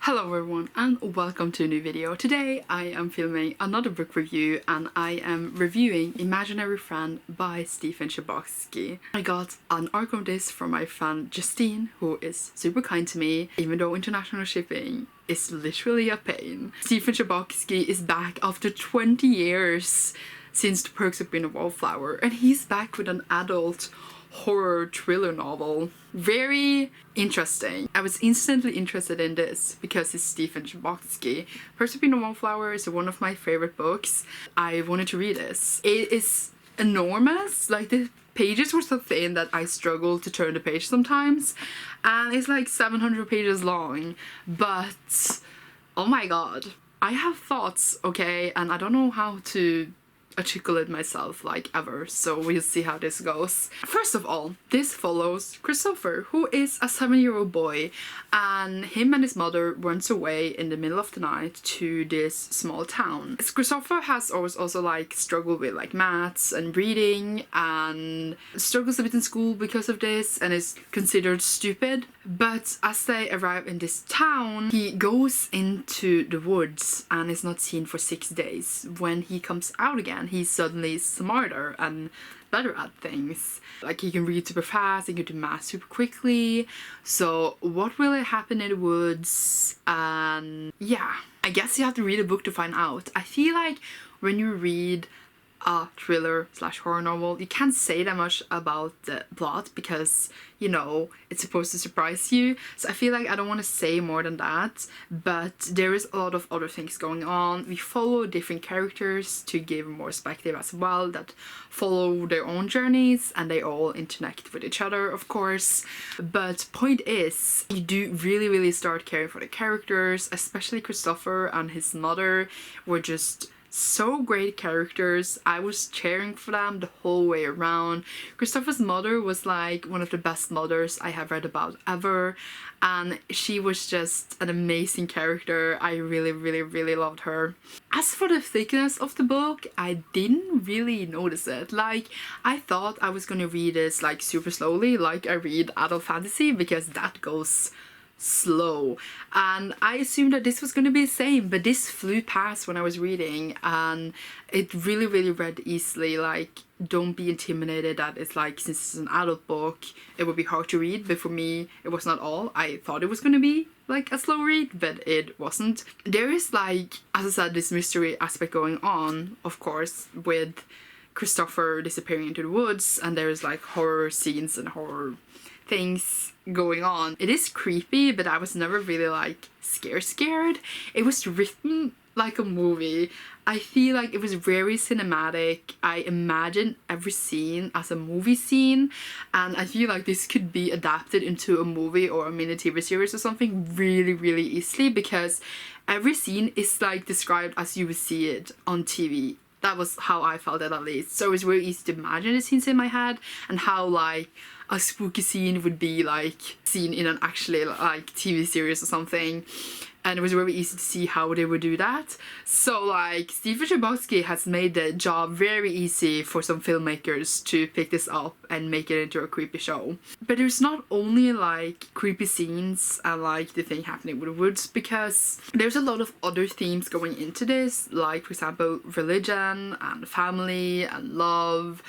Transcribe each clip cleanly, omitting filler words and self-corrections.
Hello everyone and welcome to a new video. Today I am filming another book review and I am reviewing Imaginary Friend by Chbosky. I got an arc of this from my friend Justine, who is super kind to me, even though international shipping is literally a pain. Chbosky is back after 20 years since The Perks of Being a Wallflower, and he's back with an adult horror thriller novel. Very interesting. I was instantly interested in this because it's Chbosky. Perks of Being a Wallflower is one of my favorite books. I wanted to read this. It is enormous. Like, the pages were so thin that I struggled to turn the page sometimes, and it's like 700 pages long, but oh my god, I have thoughts, okay, and I don't know how to articulate myself like ever, so we'll see how this goes. First of all, this follows Christopher, who is a 7-year-old boy, and him and his mother runs away in the middle of the night to this small town. Christopher has always also like struggled with like maths and reading and struggles a bit in school because of this and is considered stupid. But as they arrive in this town, he goes into the woods and is not seen for 6 days. When he comes out again, he's suddenly smarter and better at things. Like, he can read super fast, he can do math super quickly. So what really happened in the woods? And yeah, I guess you have to read a book to find out. I feel like when you read a thriller slash horror novel, you can't say that much about the plot because, you know, it's supposed to surprise you. So I feel like I don't want to say more than that, but there is a lot of other things going on. We follow different characters to give more perspective as well, that follow their own journeys, and they all interact with each other, of course. But point is, you do really start caring for the characters, especially Christopher and his mother were just so great characters. I was cheering for them the whole way around. Christopher's mother was like one of the best mothers I have read about ever, and she was just an amazing character. I really loved her. As for the thickness of the book, I didn't really notice it. Like, I thought I was gonna read this like super slowly, like I read adult fantasy, because that goes slow, and I assumed that this was going to be the same, but this flew past when I was reading, and it really read easily. Like, don't be intimidated that it's like, since it's an adult book, it would be hard to read, but for me it was not all. I thought it was going to be like a slow read, but it wasn't. There is, like, as I said, this mystery aspect going on, of course, with Christopher disappearing into the woods, and there's like horror scenes and horror things going on. It is creepy, but I was never really like scared. It was written like a movie. I feel like it was very cinematic. I imagine every scene as a movie scene, and I feel like this could be adapted into a movie or a mini TV series or something really easily, because every scene is like described as you would see it on TV. That was how I felt it, at least. So it was very easy to imagine the scenes in my head, and how like a spooky scene would be like seen in an actually like TV series or something. And it was very easy to see how they would do that. So like, Chbosky has made the job very easy for some filmmakers to pick this up and make it into a creepy show. But there's not only like creepy scenes and like the thing happening with the woods, because there's a lot of other themes going into this, like for example religion and family and love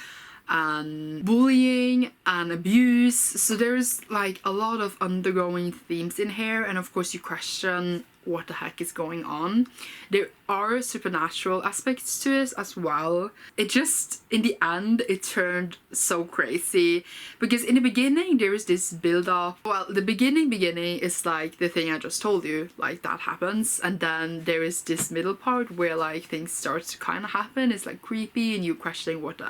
and bullying and abuse. So there's like a lot of undergoing themes in here, and of course you question what the heck is going on. There are supernatural aspects to it as well. It just, in the end, it turned so crazy, because in the beginning there is this build up. Well, the beginning is like the thing I just told you, like that happens, and then there is this middle part where like things start to kind of happen. It's like creepy and you questioning what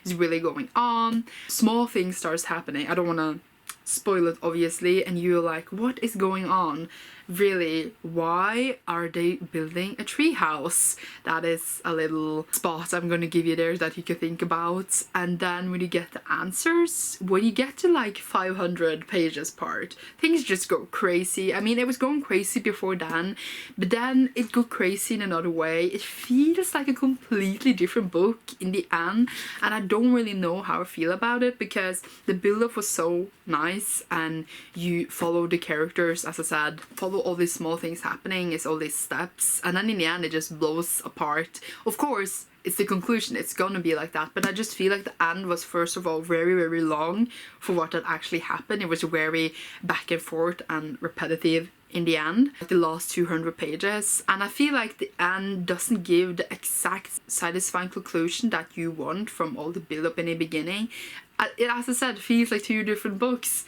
is really going on. Small things starts happening. I don't want to spoil it obviously, and you're like, what is going on? Really, why are they building a tree house? That is a little spot I'm gonna give you there that you can think about. And then when you get the answers, when you get to like 500 pages part, things just go crazy. I mean, it was going crazy before then, but then it got crazy in another way. It feels like a completely different book in the end, and I don't really know how I feel about it, because the build-up was so nice and you follow the characters, as I said, follow all these small things happening, it's all these steps, and then in the end it just blows apart. Of course, it's the conclusion, it's gonna be like that, but I just feel like the end was first of all very, very long for what had actually happened. It was very back and forth and repetitive in the end, like the last 200 pages, and I feel like the end doesn't give the exact satisfying conclusion that you want from all the build-up in the beginning. It, as I said, feels like two different books,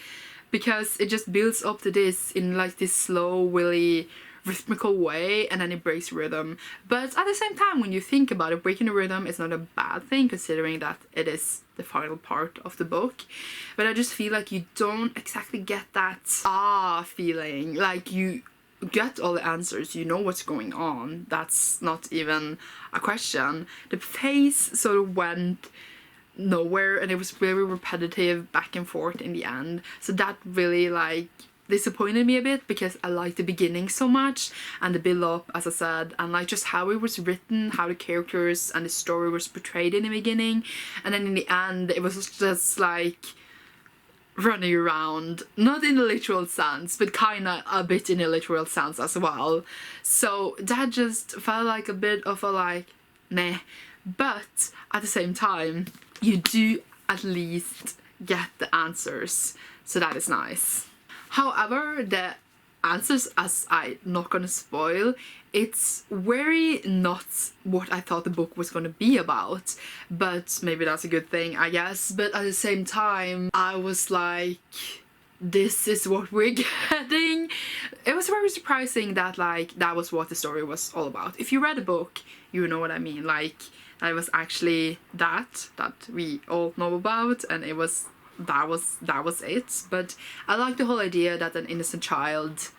because it just builds up to this in like this slow, really rhythmical way, and then it breaks rhythm. But at the same time, when you think about it, breaking the rhythm is not a bad thing, considering that it is the final part of the book. But I just feel like you don't exactly get that feeling, like you get all the answers, you know what's going on, that's not even a question. The pace sort of went nowhere, and it was very repetitive back and forth in the end, so that really like disappointed me a bit, because I liked the beginning so much and the build up, as I said, and like just how it was written, how the characters and the story was portrayed in the beginning, and then in the end it was just like running around, not in the literal sense, but kinda a bit in the literal sense as well. So that just felt like a bit of a like meh, but at the same time you do at least get the answers, so that is nice. However, the answers, as I'm not gonna spoil, it's very not what I thought the book was gonna be about, but maybe that's a good thing, I guess. But at the same time, I was like, this is what we're getting. It was very surprising that like that was what the story was all about. If you read the book, you know what I mean, like that was actually that we all know about, and it was that was it. But I like the whole idea that an innocent child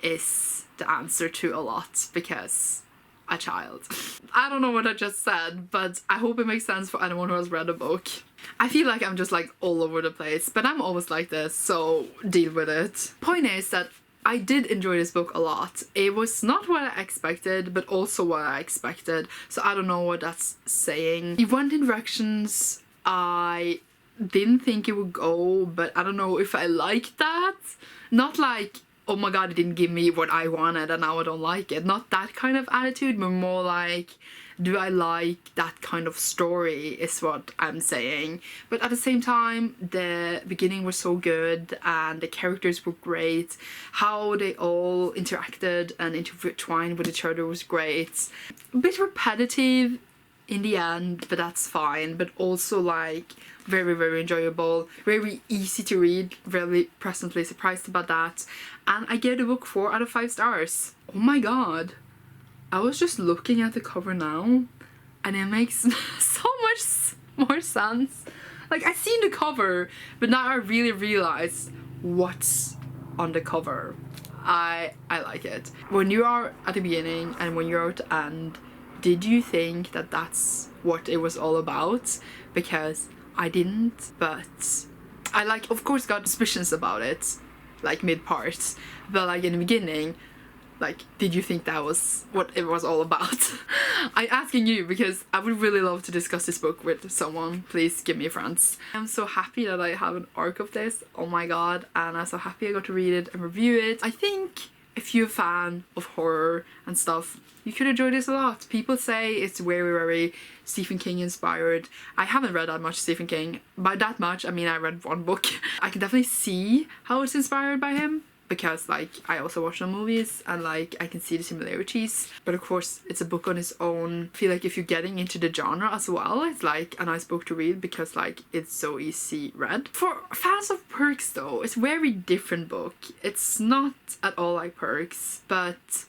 is the answer to a lot, because a child. I don't know what I just said, but I hope it makes sense for anyone who has read the book. I feel like I'm just like all over the place, but I'm always like this, so deal with it. Point is that I did enjoy this book a lot. It was not what I expected, but also what I expected, so I don't know what that's saying. It went in directions I didn't think it would go, but I don't know if I like that. Not like, oh my god, it didn't give me what I wanted and now I don't like it. Not that kind of attitude, but more like, do I like that kind of story is what I'm saying. But at the same time, the beginning was so good and the characters were great. How they all interacted and intertwined with each other was great. A bit repetitive in the end, but that's fine. But also like very, very enjoyable, very easy to read, really pleasantly surprised about that. And I gave the book 4 out of 5 stars. Oh my god, I was just looking at the cover now and it makes so much more sense. Like, I've seen the cover, but now I really realize what's on the cover. I like it. When you are at the beginning and when you're at the end, did you think that that's what it was all about? Because I didn't, but I like, of course, got suspicions about it, like mid-part, but like in the beginning, like, did you think that was what it was all about? I'm asking you because I would really love to discuss this book with someone. Please give me friends. I'm so happy that I have an arc of this, oh my god, and I'm so happy I got to read it and review it. I think if you're a fan of horror and stuff, you could enjoy this a lot. People say it's very, very Stephen King inspired. I haven't read that much Stephen King. By that much, I mean I read one book. I can definitely see how it's inspired by him, because like I also watch the movies and like I can see the similarities. But of course it's a book on its own. I feel like if you're getting into the genre as well, it's like a nice book to read because like it's so easy read. For fans of Perks though, it's a very different book. It's not at all like Perks, but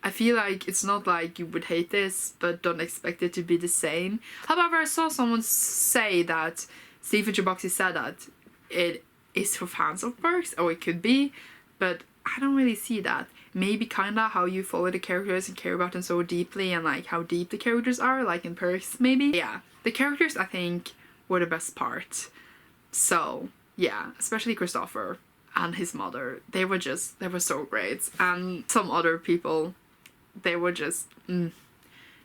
I feel like it's not like you would hate this, but don't expect it to be the same. However, I saw someone say that Stephen Chbosky said that it is for fans of Perks, or it could be, but I don't really see that. Maybe kinda how you follow the characters and care about them so deeply, and like how deep the characters are, like in Perks maybe. Yeah, the characters I think were the best part. So yeah, especially Christopher and his mother. They were so great. And some other people, they were just,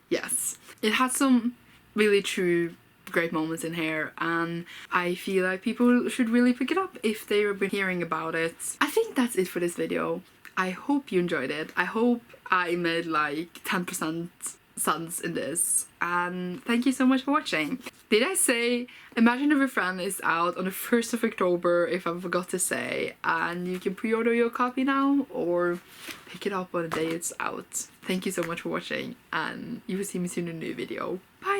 yes. It had some really true great moments in here, and I feel like people should really pick it up if they've been hearing about it. I think that's it for this video. I hope you enjoyed it. I hope I made like 10% sense in this, and thank you so much for watching. Did I say Imaginary Friend is out on the 1st of October, if I forgot to say, and you can pre-order your copy now or pick it up on the day it's out. Thank you so much for watching, and you will see me soon in a new video. Bye!